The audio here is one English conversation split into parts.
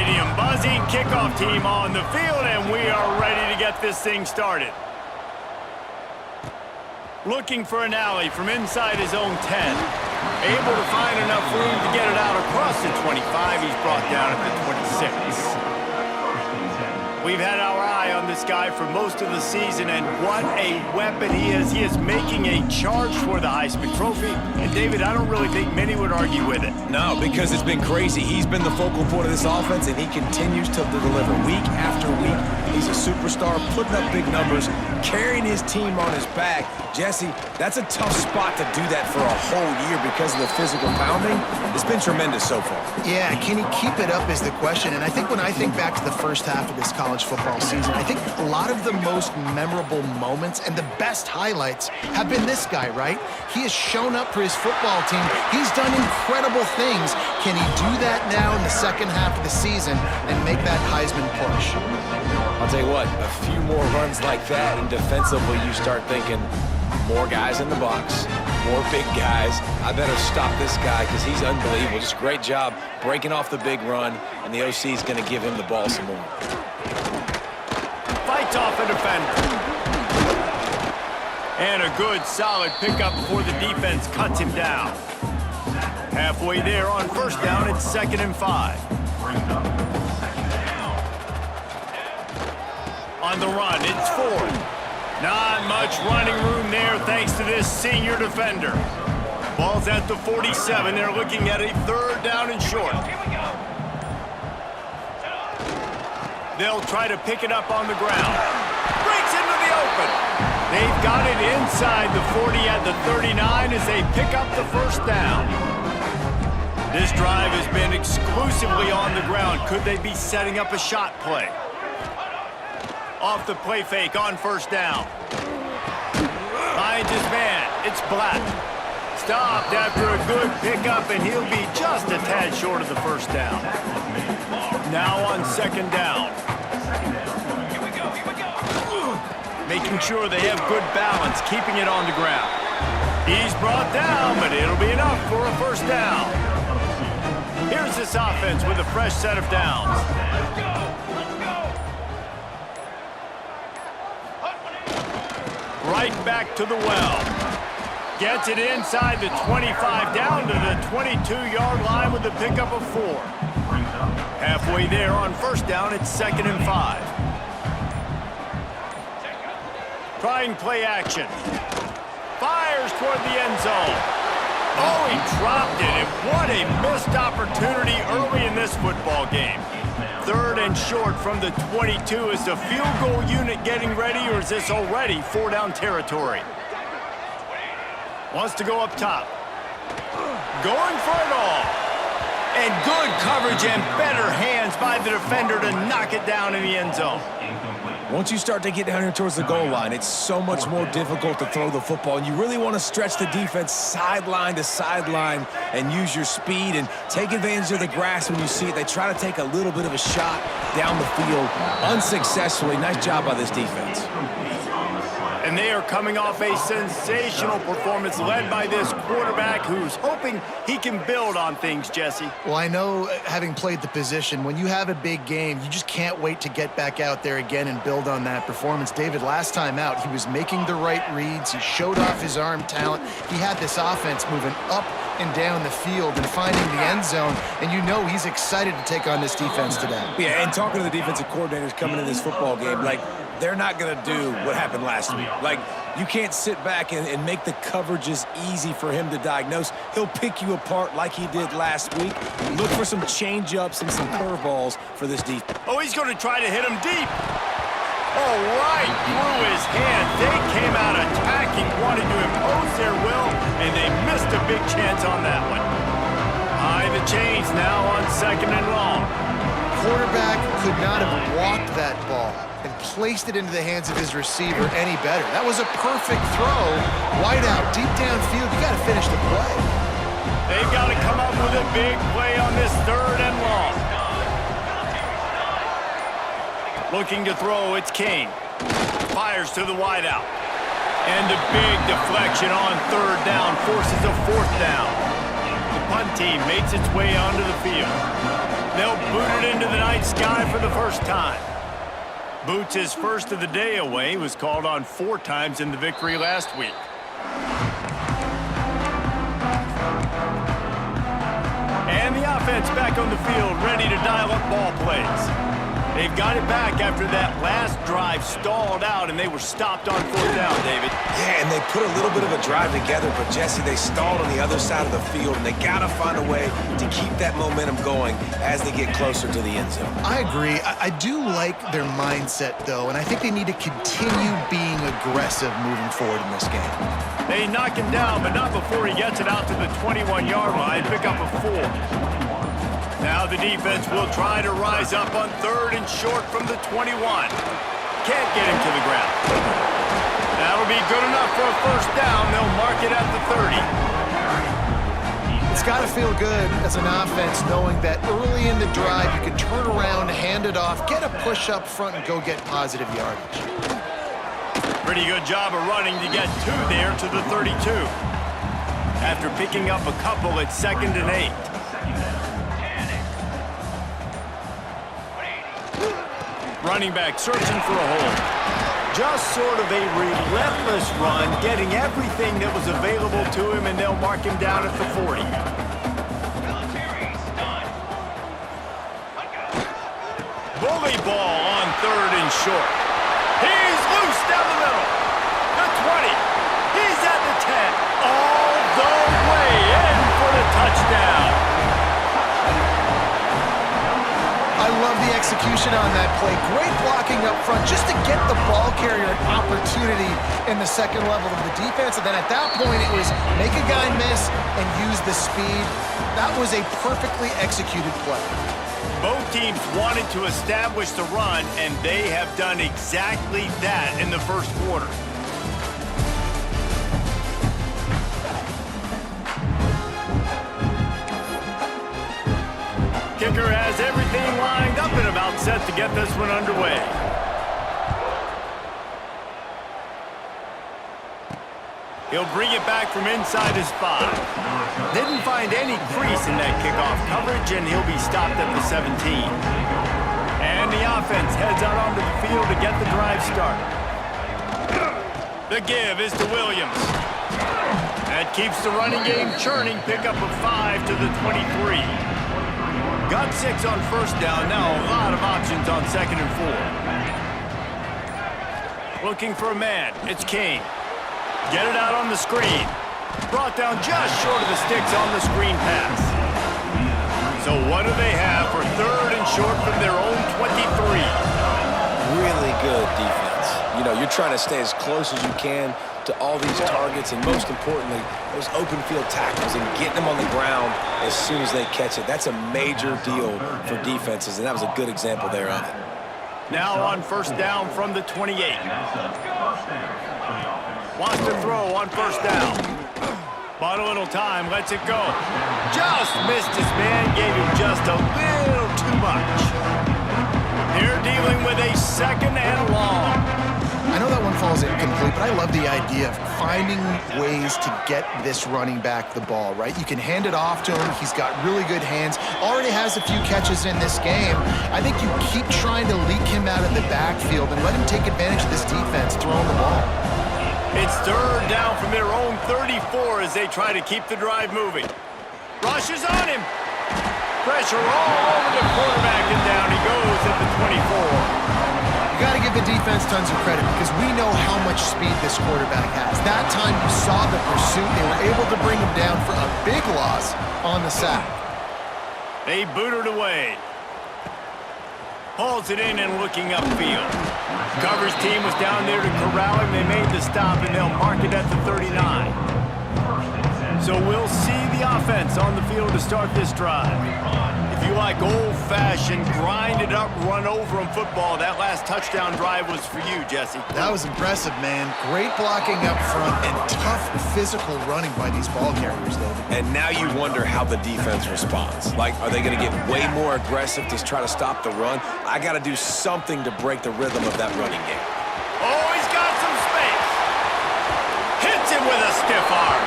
stadium buzzing. Kickoff team on the field, and we are ready to get this thing started. Looking for an alley from inside his own 10. Able to find enough room to get it out across the 25. He's brought down at the 26. We've had our eye on this guy for most of the season, and what a weapon he is. He is making a charge for the Heisman Trophy. And, David, I don't really think many would argue with it. No, because it's been crazy. He's been the focal point of this offense, and he continues to deliver week after week. He's a superstar, putting up big numbers, carrying his team on his back. Jesse, that's a tough spot to do that for a whole year because of the physical pounding. It's been tremendous so far. Yeah, can he keep it up is the question. And I think when I think back to the first half of this college football season, I think a lot of the most memorable moments and the best highlights have been this guy, right? He has shown up for his football team. He's done incredible things. Can he do that now in the second half of the season and make that Heisman push? I'll tell you what, a few more runs like that, and defensively you start thinking more guys in the box, more big guys. I better stop this guy because he's unbelievable. Just great job breaking off the big run, and the OC is going to give him the ball some more. Fights off a defender. And a good, solid pickup before the defense cuts him down. Halfway there on first down, it's 2nd and 5. On the run, it's 4th. Not much running room there thanks to this senior defender. Ball's at the 47. They're looking at a 3rd down and short. They'll try to pick it up on the ground. Breaks into the open. They've got it inside the 40 at the 39 as they pick up the 1st down. This drive has been exclusively on the ground. Could they be setting up a shot play? Off the play fake on 1st down. Finds his man. It's Black. Stopped after a good pickup, and he'll be just a tad short of the 1st down. Now on 2nd down. Making sure they have good balance, keeping it on the ground. He's brought down, but it'll be enough for a 1st down. Here's this offense with a fresh set of downs. Right back to the well. Gets it inside the 25, down to the 22-yard line with a pickup of 4. Halfway there on 1st down, it's 2nd and 5. Trying play action. Fires toward the end zone. Oh, he dropped it, and what a missed opportunity early in this football game. 3rd and short from the 22. Is the field goal unit getting ready, or is this already 4-down territory? Wants to go up top. Going for it all. And good coverage and better hands by the defender to knock it down in the end zone. Once you start to get down here towards the goal line, it's so much more difficult to throw the football, and you really want to stretch the defense sideline to sideline and use your speed and take advantage of the grass when you see it. They try to take a little bit of a shot down the field unsuccessfully. Nice job by this defense. And they are coming off a sensational performance led by this quarterback who's hoping he can build on things, Jesse. Well, I know, having played the position, when you have a big game, you just can't wait to get back out there again and build on that performance. David, last time out, he was making the right reads. He showed off his arm talent. He had this offense moving up and down the field and finding the end zone, and you know he's excited to take on this defense today. Yeah, and talking to the defensive coordinators coming in this football game, like, they're not going to do what happened last week. Like, you can't sit back and make the coverages easy for him to diagnose. He'll pick you apart like he did last week. Look for some change-ups and some curveballs for this defense. Oh, he's going to try to hit him deep. Oh, right through his hand. They came out attacking, wanted to impose their will, and they missed a big chance on that one. High the chains now on 2nd and long. Quarterback could not have walked that ball and placed it into the hands of his receiver any better. That was a perfect throw. Wide out, deep downfield. You got to finish the play. They've got to come up with a big play on this 3rd and long. Looking to throw, it's Kane. Fires to the wideout. And a big deflection on 3rd down forces a 4th down. The punt team makes its way onto the field. They'll boot it into the night sky for the first time. Boots his first of the day away. He was called on 4 times in the victory last week. And the offense back on the field, ready to dial up ball plays. They've got it back after that last drive stalled out, and they were stopped on 4th down, David. Yeah, and they put a little bit of a drive together, but, Jesse, they stalled on the other side of the field, and they got to find a way to keep that momentum going as they get closer to the end zone. I agree. I do like their mindset, though, and I think they need to continue being aggressive moving forward in this game. They knock him down, but not before he gets it out to the 21-yard line, pick up a 4. Now the defense will try to rise up on 3rd and short from the 21. Can't get him to the ground. That'll be good enough for a 1st down. They'll mark it at the 30. It's got to feel good as an offense knowing that early in the drive you can turn around, hand it off, get a push up front, and go get positive yardage. Pretty good job of running to get 2 there to the 32. After picking up a couple at 2nd and 8. Running back searching for a hole. Just sort of a relentless run, getting everything that was available to him, and they'll mark him down at the 40. Bully ball on 3rd and short. He's loose down the middle. The 20. He's at the 10. All the way in for the touchdown. I love the execution on that play. Great blocking up front just to get the ball carrier an opportunity in the second level of the defense. And then at that point, it was make a guy miss and use the speed. That was a perfectly executed play. Both teams wanted to establish the run, and they have done exactly that in the 1st quarter. Kicker has everything lined up and about set to get this one underway. He'll bring it back from inside his 5. Didn't find any crease in that kickoff coverage, and he'll be stopped at the 17. And the offense heads out onto the field to get the drive started. The give is to Williams. That keeps the running game churning. Pick up a 5 to the 23. Got 6 on 1st down. Now a lot of options on 2nd and 4. Looking for a man. It's King. Get it out on the screen. Brought down just short of the sticks on the screen pass. So what do they have for 3rd and short from their own 23? Really good defense. You know, you're trying to stay as close as you can to all these targets, and most importantly, those open field tackles and getting them on the ground as soon as they catch it. That's a major deal for defenses, and that was a good example there of it. Now on 1st down from the 28. Wants to throw on 1st down. Bought a little time, lets it go. Just missed his man, gave him just a little too much. They're dealing with a 2nd and long. I know that one falls incomplete, but I love the idea of finding ways to get this running back the ball, right? You can hand it off to him. He's got really good hands. Already has a few catches in this game. I think you keep trying to leak him out of the backfield and let him take advantage of this defense throwing the ball. It's 3rd down from their own 34 as they try to keep the drive moving. Rush is on him. Pressure all over the quarterback, and down he goes at the 24. You got to give the defense tons of credit because we know how much speed this quarterback has. That time you saw the pursuit. They were able to bring him down for a big loss on the sack. They booted away. Hauls it in and looking upfield. Coverage team was down there to corral him. They made the stop, and they'll mark it at the 39. So we'll see the offense on the field to start this drive. If you like old-fashioned, grind-it-up, run-over-'em football, that last touchdown drive was for you, Jesse. That was impressive, man. Great blocking up front and tough physical running by these ball carriers, David. And now you wonder how the defense responds. Like, are they going to get way more aggressive to try to stop the run? I got to do something to break the rhythm of that running game. Oh, he's got some space. Hits him with a stiff arm.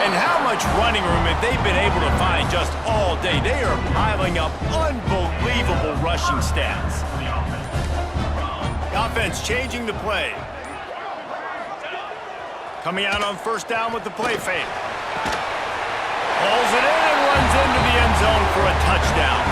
And how much running room have they been able to find just all day? They are piling up unbelievable rushing stats. The offense changing the play. Coming out on first down with the play fake. Pulls it in and runs into the end zone for a touchdown.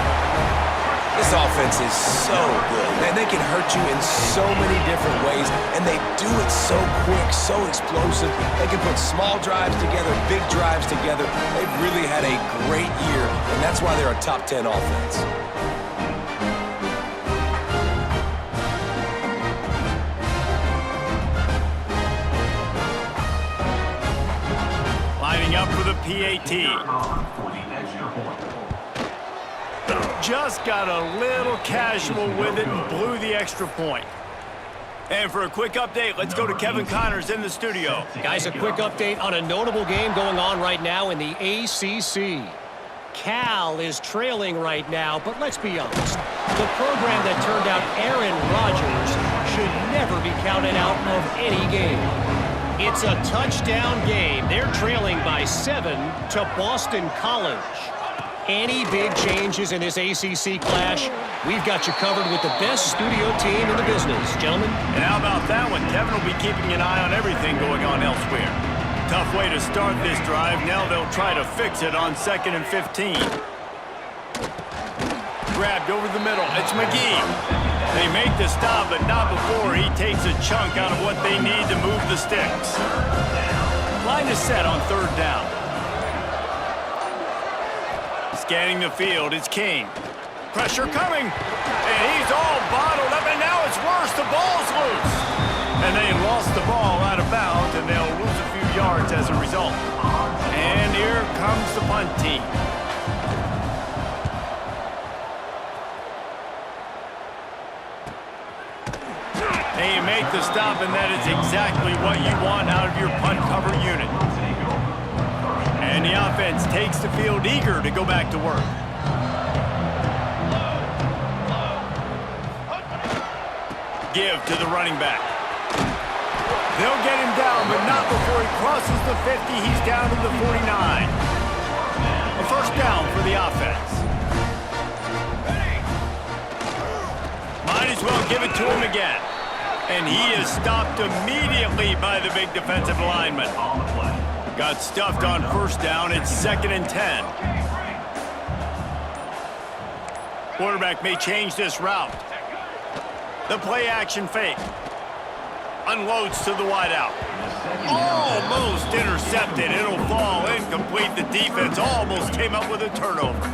This offense is so good, man. They can hurt you in so many different ways, and they do it so quick, so explosive. They can put small drives together, big drives together. They've really had a great year, and that's why they're a top 10 offense. Lining up for the PAT. Just got a little casual with it and blew the extra point. And for a quick update, let's go to Kevin Connors in the studio. Guys, a quick update on a notable game going on right now in the ACC. Cal is trailing right now, but let's be honest. The program that turned out Aaron Rodgers should never be counted out of any game. It's a touchdown game. They're trailing by 7 to Boston College. Any big changes in this ACC clash, we've got you covered with the best studio team in the business, gentlemen. And how about that one? Kevin will be keeping an eye on everything going on elsewhere. Tough way to start this drive. Now they'll try to fix it on 2nd and 15. Grabbed over the middle. It's McGee. They make the stop, but not before he takes a chunk out of what they need to move the sticks. Line is set on 3rd down. Scanning the field, it's King. Pressure coming, and he's all bottled up, and now it's worse. The ball's loose. And they lost the ball out of bounds, and they'll lose a few yards as a result. And here comes the punt team. They make the stop, and that is exactly what you want out of your punt cover unit. And the offense takes the field eager to go back to work. Give to the running back. They'll get him down, but not before he crosses the 50. He's down to the 49. A first down for the offense. Might as well give it to him again. And he is stopped immediately by the big defensive lineman. Got stuffed on first down. It's 2nd and 10. Quarterback may change this route. The play action fake. Unloads to the wideout. Almost intercepted. It'll fall incomplete. The defense almost came up with a turnover.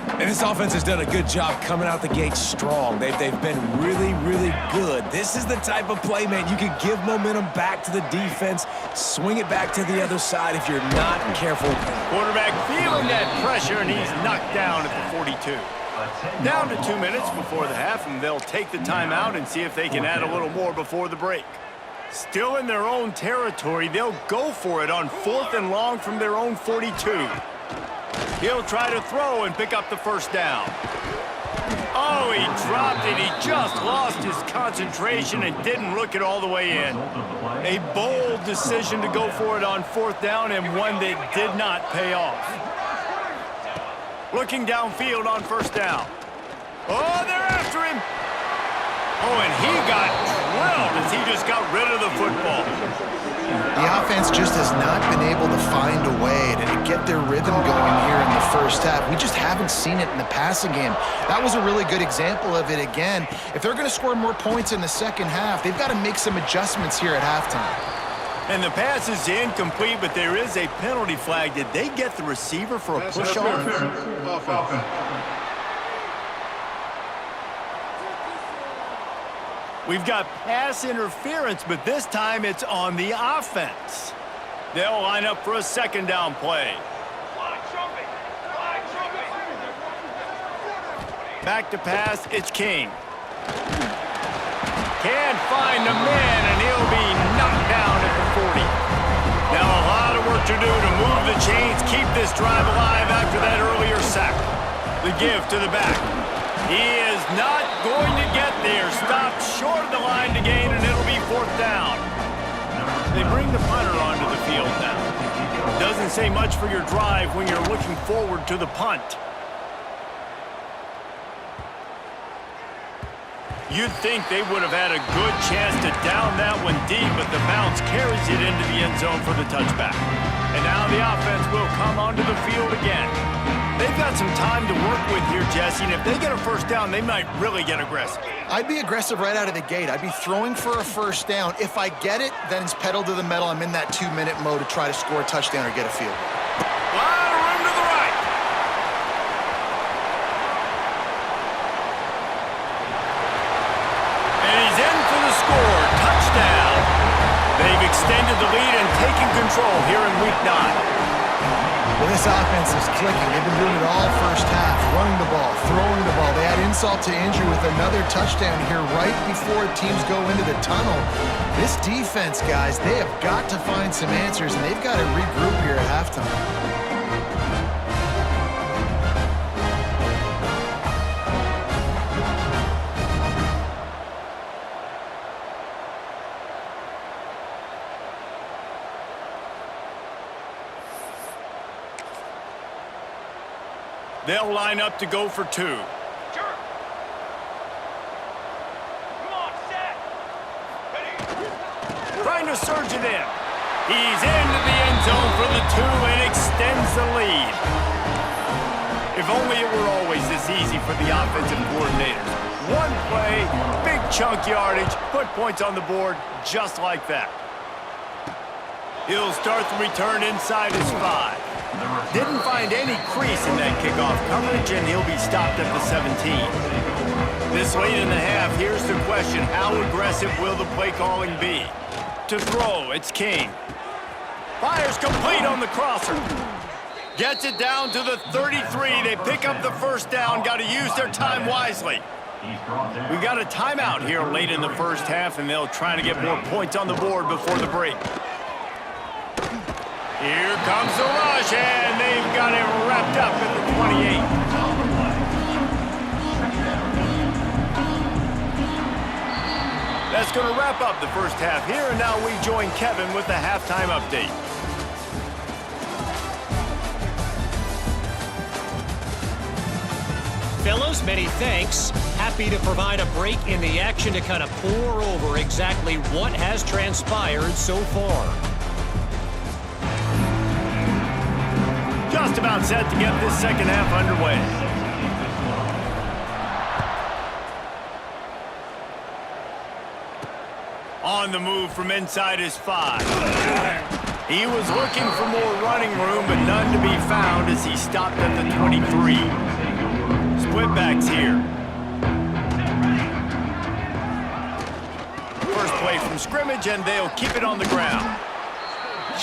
And this offense has done a good job coming out the gate strong. They've been really, really good. This is the type of play, man. You can give momentum back to the defense, swing it back to the other side if you're not careful. Quarterback feeling that pressure, and he's knocked down at the 42. Down to 2 minutes before the half, and they'll take the timeout and see if they can add a little more before the break. Still in their own territory, they'll go for it on 4th and long from their own 42. He'll try to throw and pick up the first down. Oh, he dropped it. He just lost his concentration and didn't look it all the way in. A bold decision to go for it on 4th down, and one that did not pay off. Looking downfield on first down. Oh, they're after him. Oh, and he got drilled as he just got rid of the football. The offense just has not been able to find a way to get their rhythm going here in the first half. We just haven't seen it in the passing game. That was a really good example of it again. If they're going to score more points in the second half, they've got to make some adjustments here at halftime. And the pass is incomplete, but there is a penalty flag. Did they get the receiver for a push-off? We've got pass interference, but this time it's on the offense. They'll line up for a 2nd down play. Back to pass, it's King. Can't find the man, and he'll be knocked down at the 40. Now a lot of work to do to move the chains, keep this drive alive after that earlier sack. The give to the back. He is not going to get there. Stopped short of the line to gain, and it'll be 4th down. They bring the punter onto the field now. Doesn't say much for your drive when you're looking forward to the punt. You'd think they would have had a good chance to down that one deep, but the bounce carries it into the end zone for the touchback. And now the offense will come onto the field again. They've got some time to work with here, Jesse, and if they get a first down, they might really get aggressive. I'd be aggressive right out of the gate. I'd be throwing for a first down. If I get it, then it's pedal to the metal. I'm in that 2-minute mode to try to score a touchdown or get a field goal. Lot of room to the right. And he's in for the score. Touchdown. They've extended the lead and taken control here in Week 9. Well, this offense is clicking. They've been doing it all first half, running the ball, throwing the ball. They add insult to injury with another touchdown here right before teams go into the tunnel. This defense, guys, they have got to find some answers, and they've got to regroup here at halftime. They'll line up to go for 2. Sure. Come on, set. Ready. Trying to surge it in. He's into the end zone for the 2 and extends the lead. If only it were always this easy for the offensive coordinators. One play, big chunk yardage, put points on the board just like that. He'll start the return inside his 5. Didn't find any crease in that kickoff coverage, and he'll be stopped at the 17. This late in the half, here's the question. How aggressive will the play calling be? To throw, it's King. Fires complete on the crosser. Gets it down to the 33. They pick up the first down. Got to use their time wisely. We've got a timeout here late in the first half, and they'll try to get more points on the board before the break. Here comes the rush, and they've got it wrapped up at the 28. That's going to wrap up the first half here, and now we join Kevin with the halftime update. Fellas, many thanks. Happy to provide a break in the action to kind of pour over exactly what has transpired so far. Just about set to get this second half underway. On the move from inside his 5. He was looking for more running room, but none to be found as he stopped at the 23. Split backs here. First play from scrimmage, and they'll keep it on the ground.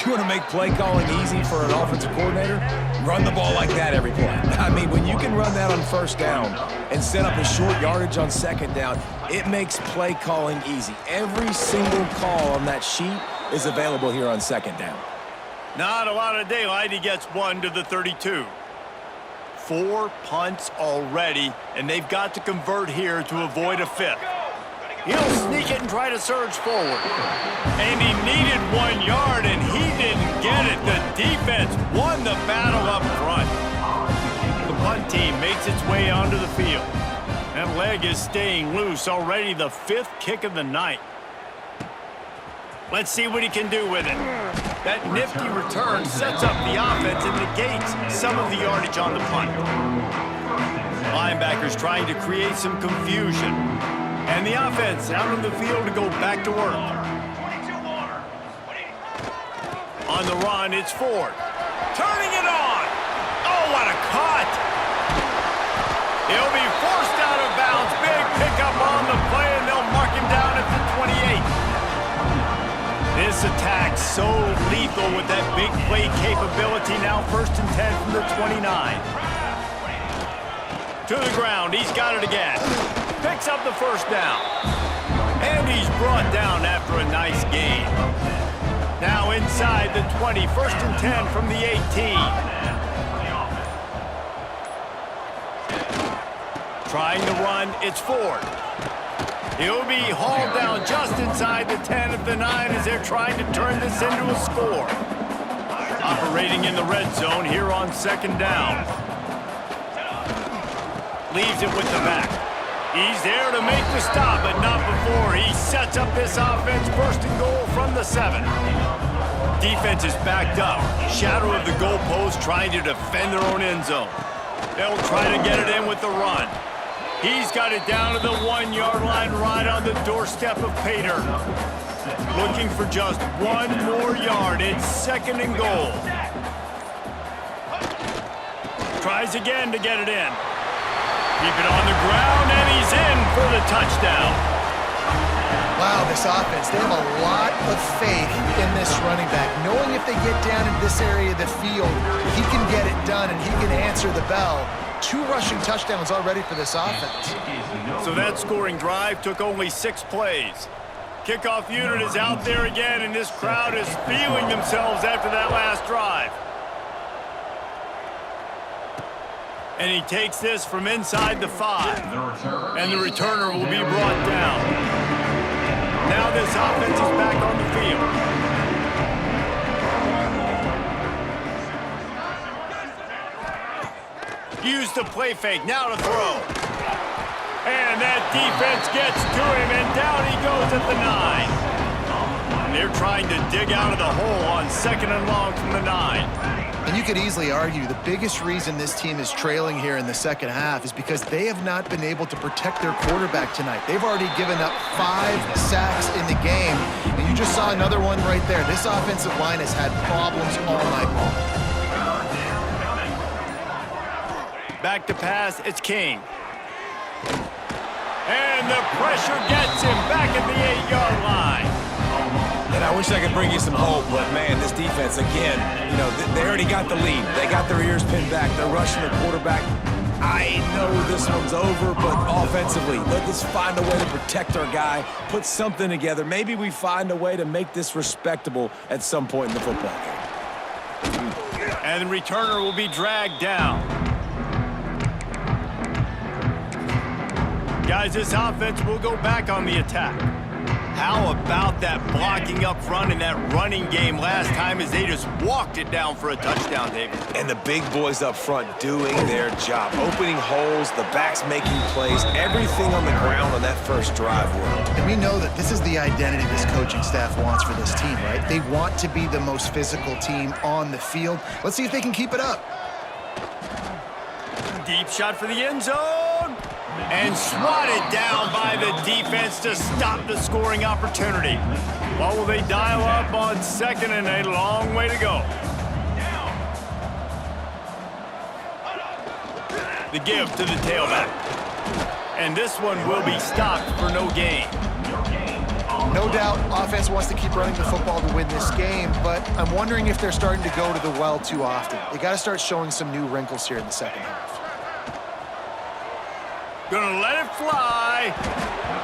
You want to make play calling easy for an offensive coordinator? Run the ball like that every play. I mean, when you can run that on first down and set up a short yardage on second down, it makes play calling easy. Every single call on that sheet is available here on second down. Not a lot of daylight. He gets 1 to the 32. 4 punts already, and they've got to convert here to avoid a 5th. He'll sneak it and try to surge forward. And he needed 1 yard, and he didn't get it. The defense won the battle up front. The punt team makes its way onto the field. That leg is staying loose. Already the 5th kick of the night. Let's see what he can do with it. That nifty return sets up the offense and negates some of the yardage on the punt. Linebackers trying to create some confusion. And the offense out on the field to go back to work. On the run, it's Ford. Turning it on. Oh, what a cut. He'll be forced out of bounds. Big pickup on the play, and they'll mark him down at the 28. This attack so lethal with that big play capability. Now 1st and 10 from the 29. To the ground. He's got it again. Picks up the first down. And he's brought down after a nice gain. Now inside the 20, 1st and 10 from the 18. Trying to run, it's Ford. He'll be hauled down just inside the 10 of the 9 as they're trying to turn this into a score. Operating in the red zone here on second down. Leaves it with the back. He's there to make the stop, but not before. He sets up this offense first and goal from the 7. Defense is backed up. Shadow of the goalpost trying to defend their own end zone. They'll try to get it in with the run. He's got it down to the 1-yard line right on the doorstep of Pater. Looking for just one more yard. It's second and goal. Tries again to get it in. Keep it on the ground, and he's in for the touchdown. Wow, this offense, they have a lot of faith in this running back. Knowing if they get down in this area of the field, he can get it done and he can answer the bell. 2 rushing touchdowns already for this offense. So that scoring drive took only 6 plays. Kickoff unit is out there again, and this crowd is feeling themselves after that last drive. And he takes this from inside the 5. And the returner will be brought down. Now this offense is back on the field. Use the play fake, now to throw. And that defense gets to him, and down he goes at the 9. They're trying to dig out of the hole on second and long from the 9. And you could easily argue the biggest reason this team is trailing here in the second half is because they have not been able to protect their quarterback tonight. They've already given up 5 sacks in the game, and you just saw another one right there. This offensive line has had problems all night long. Back to pass, it's King. And the pressure gets him back at the 8-yard line. And I wish I could bring you some hope, but man, this defense, again, you know, they already got the lead. They got their ears pinned back. They're rushing the quarterback. I know this one's over, but offensively, let's find a way to protect our guy, put something together. Maybe we find a way to make this respectable at some point in the football game. And the returner will be dragged down. Guys, this offense will go back on the attack. How about that blocking up front in that running game last time as they just walked it down for a touchdown, David? And the big boys up front doing their job, opening holes, the backs making plays, everything on the ground on that first drive worked. And we know that this is the identity this coaching staff wants for this team, right? They want to be the most physical team on the field. Let's see if they can keep it up. Deep shot for the end zone. And swatted down by the defense to stop the scoring opportunity. What will they dial up on second and a long way to go? The give to the tailback. And this one will be stopped for no gain. No doubt, offense wants to keep running the football to win this game, but I'm wondering if they're starting to go to the well too often. They got to start showing some new wrinkles here in the second half. Gonna let it fly.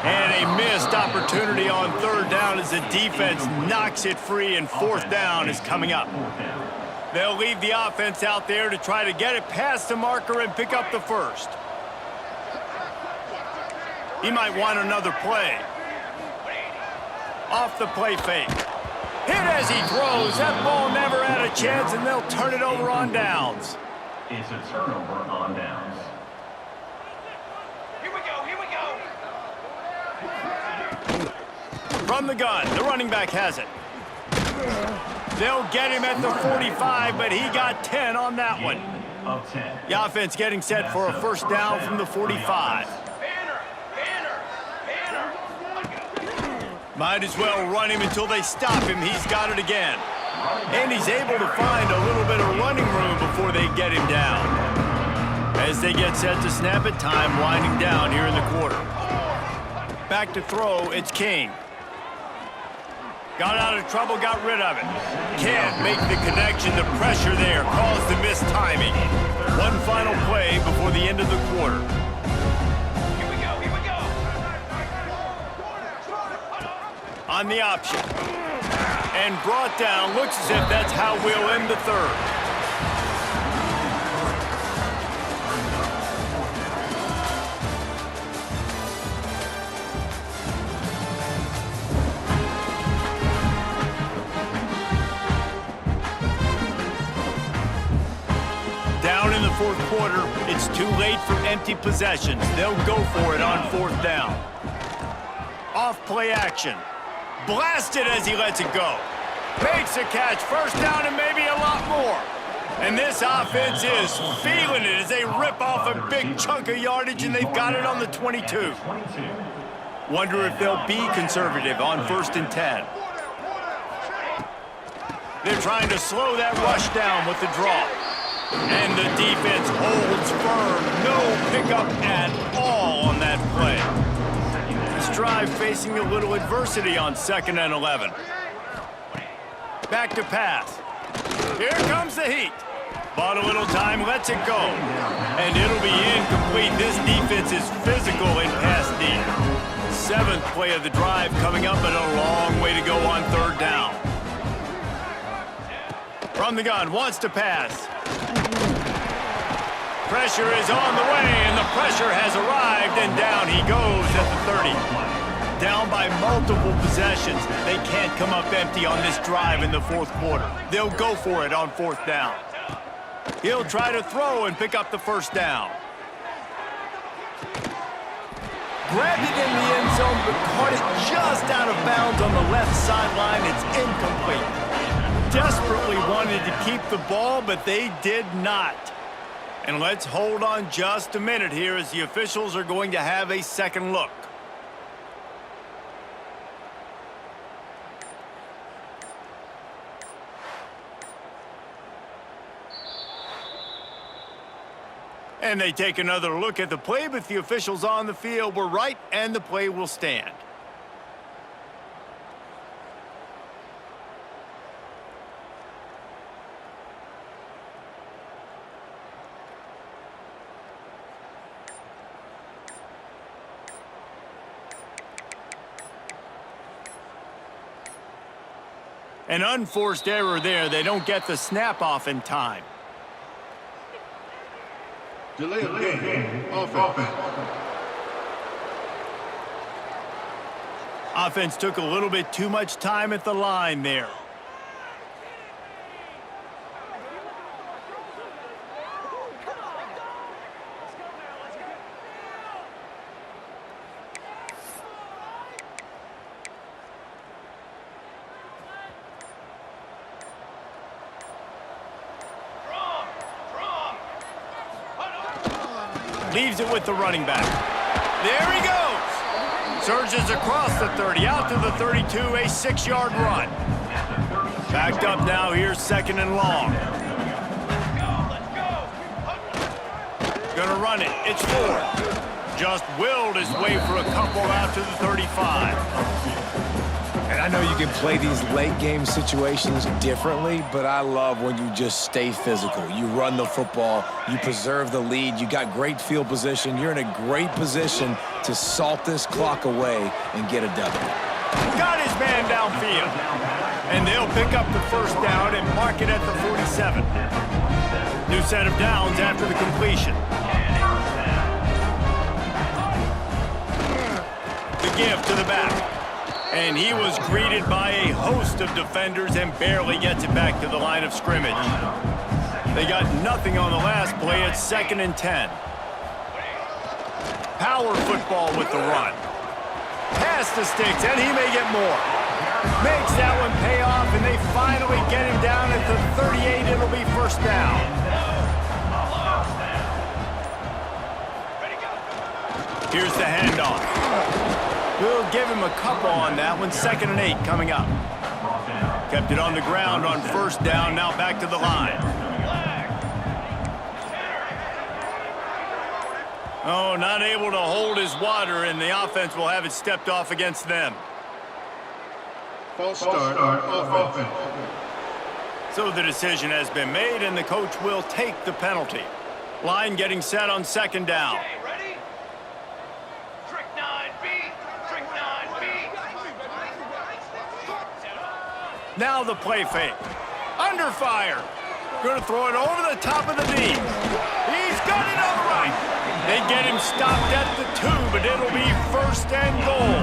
And a missed opportunity on third down as the defense knocks it free, and fourth down is coming up. They'll leave the offense out there to try to get it past the marker and pick up the first. He might want another play. Off the play fake. Hit as he throws. That ball never had a chance, and they'll turn it over on downs. It's a turnover on downs. From the gun, the running back has it. They'll get him at the 45, but he got 10 on that one. The offense getting set for a first down from the 45. Might as well run him until they stop him. He's got it again. And he's able to find a little bit of running room before they get him down. As they get set to snap it, time winding down here in the quarter. Back to throw, it's King. Got out of trouble, got rid of it. Can't make the connection. The pressure there caused the missed timing. One final play before the end of the quarter. Here we go. On the option. And brought down. Looks as if that's how we'll end the third. fourth quarter, it's too late for empty possessions. They'll go for it on fourth down. Off play action. Blasted as he lets it go. Makes a catch, first down and maybe a lot more. And this offense is feeling it as they rip off a big chunk of yardage, and they've got it on the 22. Wonder if they'll be conservative on 1st and 10. They're trying to slow that rush down with the draw. And the defense holds firm. No pickup at all on that play. This drive facing a little adversity on 2nd and 11. Back to pass. Here comes the heat. Bought a little time, lets it go. And it'll be incomplete. This defense is physical in pass deep. 7th play of the drive coming up, but a long way to go on 3rd down. From the gun, wants to pass. Pressure is on the way, and the pressure has arrived, and down he goes at the 30. Down by multiple possessions. They can't come up empty on this drive in the 4th quarter. They'll go for it on 4th down. He'll try to throw and pick up the 1st down. Grabbed it in the end zone, but caught it just out of bounds on the left sideline. It's incomplete. Desperately wanted to keep the ball, but they did not. And let's hold on just a minute here as the officials are going to have a second look. And they take another look at the play, but the officials on the field were right, and the play will stand. An unforced error there. They don't get the snap off in time. Delay of game. Offense. Offense took a little bit too much time at the line there. Leaves it with the running back. There he goes. Surges across the 30, out to the 32, a 6-yard run. Backed up now, here's 2nd and long. Gonna run it, it's 4. Just willed his way for a couple out to the 35. And I know you can play these late game situations differently, but I love when you just stay physical. You run the football, you preserve the lead, you got great field position, you're in a great position to salt this clock away and get a W. Got his man downfield. And they'll pick up the 1st down and mark it at the 47. New set of downs after the completion. The give to the back. And he was greeted by a host of defenders and barely gets it back to the line of scrimmage. They got nothing on the last play. It's 2nd and 10. Power football with the run. Pass the sticks, and he may get more. Makes that one pay off, and they finally get him down at the 38. It'll be 1st down. Here's the handoff. We'll give him a couple on that one. 2nd and 8 coming up. Kept it on the ground on 1st down. Now back to the line. Oh, not able to hold his water, and the offense will have it stepped off against them. False start on offense. So the decision has been made, and the coach will take the penalty. Line getting set on 2nd down. Now the play fake. Under fire. Going to throw it over the top of the knee. He's got it on the right. They get him stopped at the 2, but it'll be 1st and goal.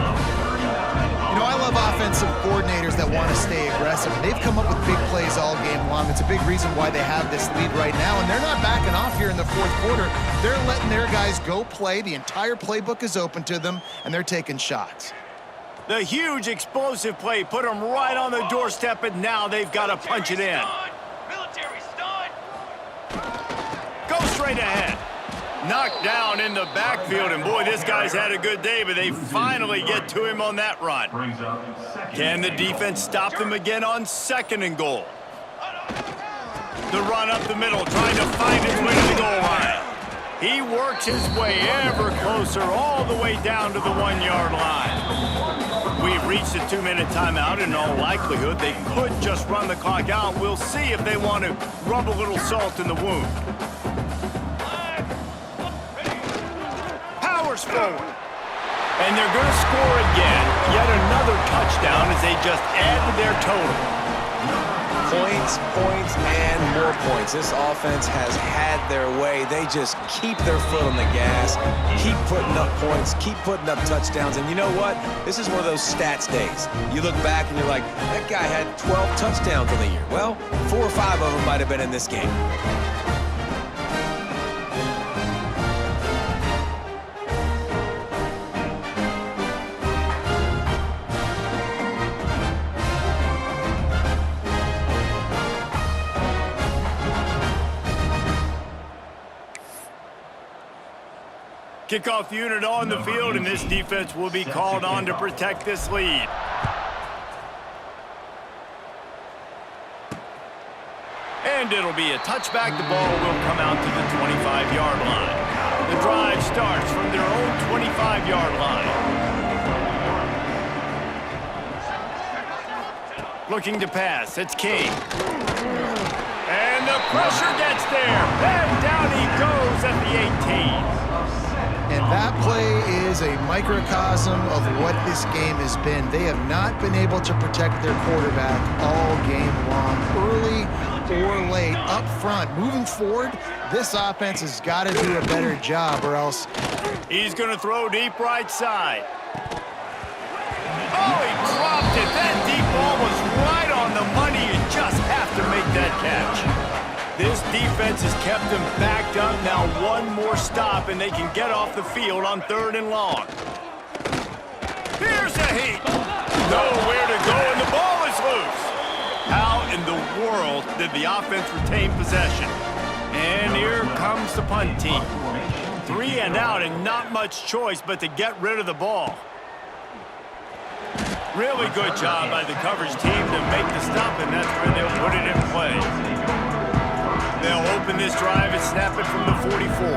You know, I love offensive coordinators that want to stay aggressive. They've come up with big plays all game long. It's a big reason why they have this lead right now, and they're not backing off here in the fourth quarter. They're letting their guys go play. The entire playbook is open to them, and they're taking shots. The huge explosive play put them right on the doorstep, and now they've got to punch it in. Military stun. Go straight ahead. Knocked down in the backfield, and boy, this guy's had a good day, but they finally get to him on that run. Brings up second. Can the defense stop them again on 2nd and goal? The run up the middle, trying to find his way to the goal line. He works his way ever closer, all the way down to the 1-yard line. We've reached a 2-minute timeout. In all likelihood, they could just run the clock out. We'll see if they want to rub a little salt in the wound. Powers forward. And they're going to score again. Yet another touchdown as they just add to their total. Points, points, and more points. This offense has had their way. They just keep their foot on the gas, keep putting up points, keep putting up touchdowns. And you know what? This is one of those stats days. You look back and you're like, that guy had 12 touchdowns in the year. Well, 4 or 5 of them might have been in this game. Kickoff unit on the field, and this defense will be called on to protect this lead. And it'll be a touchback. The ball will come out to the 25-yard line. The drive starts from their own 25-yard line. Looking to pass. It's King. And the pressure gets there. And down he goes at the 18. And that play is a microcosm of what this game has been. They have not been able to protect their quarterback all game long, early or late, up front. Moving forward, this offense has got to do a better job or else. He's going to throw deep right side. Oh, he dropped it. That deep ball was right on the money. You just have to make that catch. This defense has kept them backed up. Now one more stop, and they can get off the field on 3rd and long. Here's a heat. Nowhere to go, and the ball is loose. How in the world did the offense retain possession? And here comes the punt team. 3 and out, and not much choice but to get rid of the ball. Really good job by the coverage team to make the stop, and that's where they'll put it in play. They'll open this drive and snap it from the 44.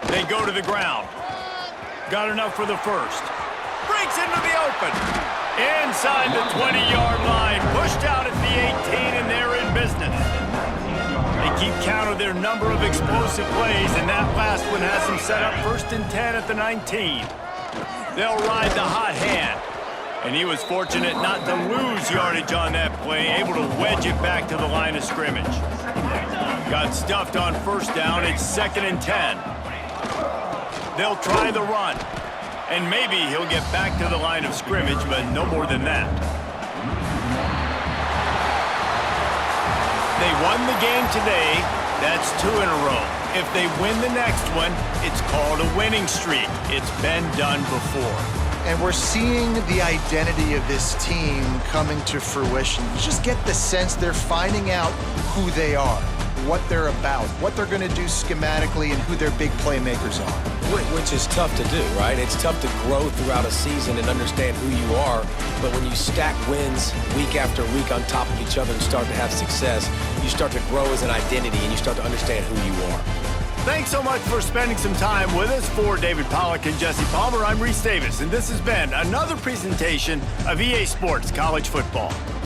They go to the ground. Got enough for the first. Breaks into the open. Inside the 20-yard line. Pushed out at the 18, and they're in business. They keep count of their number of explosive plays, and that last one has them set up 1st and 10 at the 19. They'll ride the hot hand. And he was fortunate not to lose yardage on that play, able to wedge it back to the line of scrimmage. Got stuffed on 1st down. It's 2nd and 10. They'll try the run. And maybe he'll get back to the line of scrimmage, but no more than that. They won the game today. That's 2 in a row. If they win the next one, it's called a winning streak. It's been done before. And we're seeing the identity of this team coming to fruition. You just get the sense they're finding out who they are, what they're about, what they're going to do schematically, and who their big playmakers are. Which is tough to do, right? It's tough to grow throughout a season and understand who you are. But when you stack wins week after week on top of each other and start to have success, you start to grow as an identity and you start to understand who you are. Thanks so much for spending some time with us. For David Pollack and Jesse Palmer, I'm Reese Davis, and this has been another presentation of EA Sports College Football.